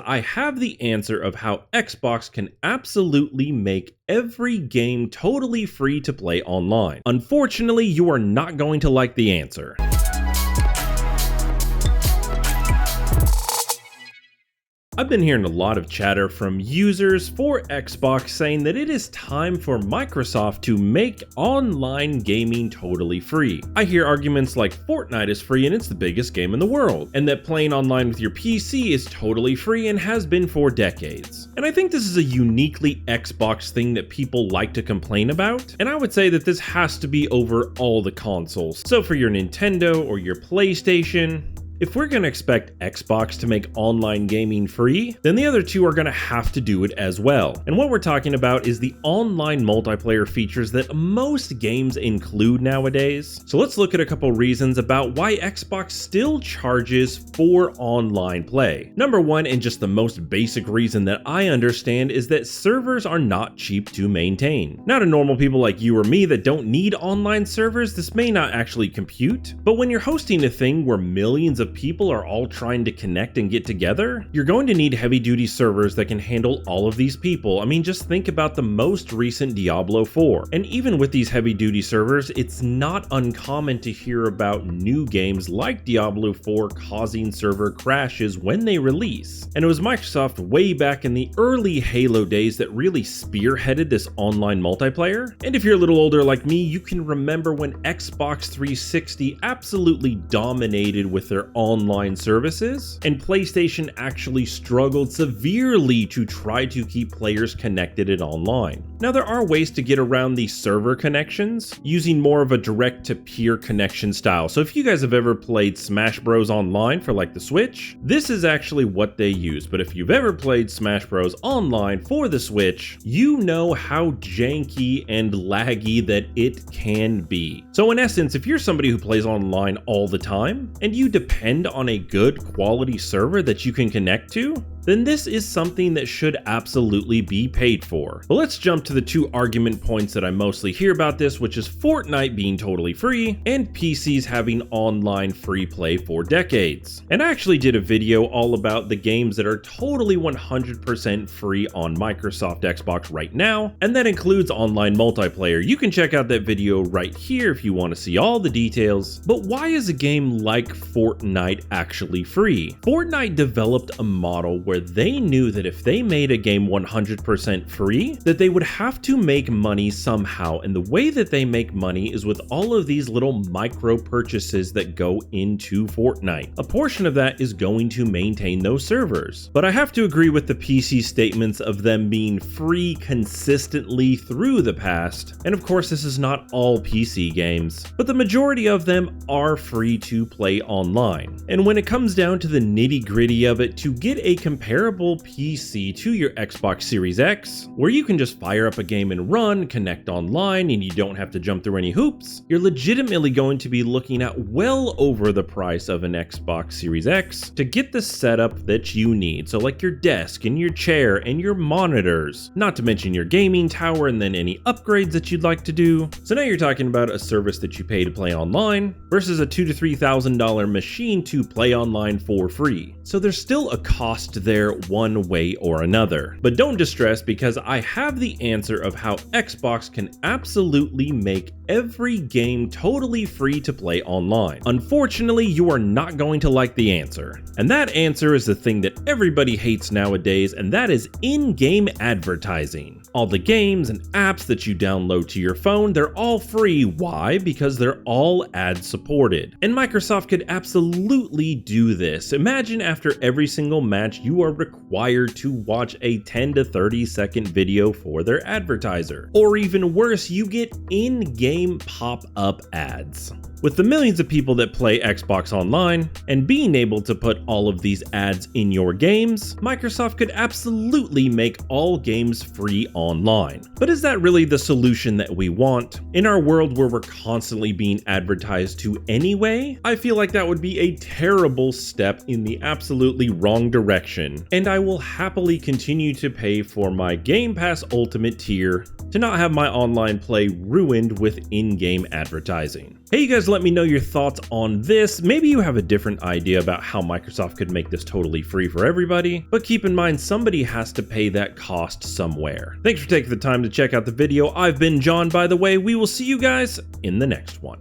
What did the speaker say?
I have the answer of how Xbox can absolutely make every game totally free to play online. Unfortunately, you are not going to like the answer. I've been hearing a lot of chatter from users for Xbox saying that it is time for Microsoft to make online gaming totally free. I hear arguments like Fortnite is free and it's the biggest game in the world, and that playing online with your PC is totally free and has been for decades. And I think this is a uniquely Xbox thing that people like to complain about, and I would say that this has to be over all the consoles. So for your Nintendo or your PlayStation, if we're going to expect Xbox to make online gaming free, then the other two are going to have to do it as well. And what we're talking about is the online multiplayer features that most games include nowadays. So let's look at a couple reasons about why Xbox still charges for online play. Number one, and just the most basic reason that I understand, is that servers are not cheap to maintain. Now to normal people like you or me that don't need online servers, this may not actually compute, but when you're hosting a thing where millions of people are all trying to connect and get together, you're going to need heavy-duty servers that can handle all of these people. I mean, just think about the most recent Diablo 4. And even with these heavy-duty servers, it's not uncommon to hear about new games like Diablo 4 causing server crashes when they release. And it was Microsoft way back in the early Halo days that really spearheaded this online multiplayer. And if you're a little older like me, you can remember when Xbox 360 absolutely dominated with their online services, and PlayStation actually struggled severely to try to keep players connected and online. Now there are ways to get around these server connections using more of a direct-to-peer connection style. So if you guys have ever played Smash Bros online for like the Switch, this is actually what they use. But if you've ever played Smash Bros online for the Switch, you know how janky and laggy that it can be. So in essence, if you're somebody who plays online all the time and you depend on a good quality server that you can connect to, then this is something that should absolutely be paid for. But let's jump to the two argument points that I mostly hear about this, which is Fortnite being totally free and PCs having online free play for decades. And I actually did a video all about the games that are totally 100% free on Microsoft Xbox right now, and that includes online multiplayer. You can check out that video right here if you want to see all the details. But why is a game like Fortnite actually free? Fortnite developed a model where they knew that if they made a game 100% free, that they would have to make money somehow. And the way that they make money is with all of these little micro purchases that go into Fortnite. A portion of that is going to maintain those servers. But I have to agree with the PC statements of them being free consistently through the past. And of course, this is not all PC games, but the majority of them are free to play online. And when it comes down to the nitty-gritty of it, to get a comparable PC to your Xbox Series X, where you can just fire up a game and run, connect online, and you don't have to jump through any hoops, you're legitimately going to be looking at well over the price of an Xbox Series X to get the setup that you need. So like your desk and your chair and your monitors, not to mention your gaming tower and then any upgrades that you'd like to do. So now you're talking about a service that you pay to play online versus a $2,000 to $3,000 machine to play online for free. So there's still a cost there one way or another. But don't distress, because I have the answer of how Xbox can absolutely make every game totally free to play online. Unfortunately, you are not going to like the answer. And that answer is the thing that everybody hates nowadays, and that is in-game advertising. All the games and apps that you download to your phone, they're all free. Why? Because they're all ad supported. And Microsoft could absolutely do this. Imagine after every single match, you are required to watch a 10 to 30 second video for their advertiser. Or even worse, you get in-game pop-up ads. With the millions of people that play Xbox Online, and being able to put all of these ads in your games, Microsoft could absolutely make all games free online. But is that really the solution that we want? In our world where we're constantly being advertised to anyway, I feel like that would be a terrible step in the absolutely wrong direction. subscription, and I will happily continue to pay for my Game Pass Ultimate tier to not have my online play ruined with in-game advertising. Hey, you guys, let me know your thoughts on this. Maybe you have a different idea about how Microsoft could make this totally free for everybody, but keep in mind somebody has to pay that cost somewhere. Thanks for taking the time to check out the video. I've been John, by the way. We will see you guys in the next one.